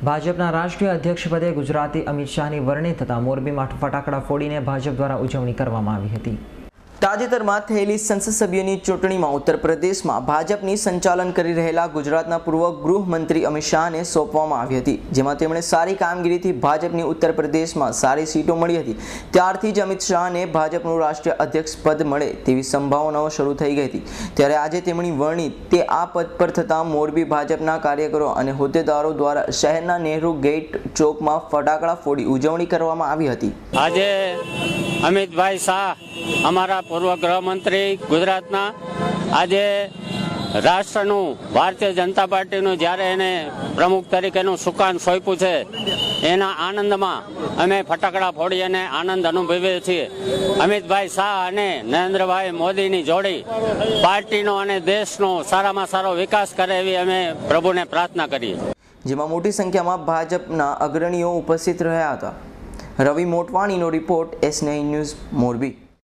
ભાજપના રાષ્ટ્રીય અધ્યક્ષ પદે ગુજરાતી અમિત શાહની વરણી થતાં મોરબીમાં ફટાકડા ફોડીને ભાજપ દ્વારા ઉજવણી કરવામાં આવી હતી। તાજેતરમાં થયેલી સંસદ સભ્યની ચૂંટણીમાં ઉત્તર પ્રદેશમાં ભાજપની સંચાલન કરી રહેલા ગુજરાતના પૂર્વ ગૃહમંત્રી અમિત શાહને સોંપવામાં આવી હતી, જેમાં તેમણે સારી કામગીરીથી ભાજપની ઉત્તર પ્રદેશમાં સારી સીટો મળી હતી। ત્યારથી જ અમિત શાહને ભાજપનું રાષ્ટ્રીય અધ્યક્ષ પદ મળે તેવી સંભાવનાઓ શરૂ થઈ ગઈ હતી। ત્યારે આજે તેમની વરણી તે આ પદ પર થતાં મોરબી ભાજપના કાર્યકરો અને હોદ્દેદારો દ્વારા શહેરના નહેરુ ગેટ ચોકમાં ફટાકડા ફોડી ઉજવણી કરવામાં આવી હતી। આજે અમિતભાઈ શાહ અમારા પૂર્વ ગૃહમંત્રી ગુજરાતના આજે રાષ્ટ્રનું ભારતીય જનતા પાર્ટીનું જ્યારે એને પ્રમુખ તરીકેનું સુકાન સોંપ્યું છે એના આનંદમાં અમે ફટાકડા ફોડી અને આનંદ અનુભવીએ છીએ। અમિતભાઈ શાહ અને નરેન્દ્રભાઈ મોદીની જોડી પાર્ટીનો અને દેશનો સારામાં સારો વિકાસ કરે એવી અમે પ્રભુને પ્રાર્થના કરીએ, જેમાં મોટી સંખ્યામાં ભાજપના અગ્રણીઓ ઉપસ્થિત રહ્યા હતા। રવિ મોટવાણીનો રિપોર્ટ S9 ન્યૂઝ મોરબી।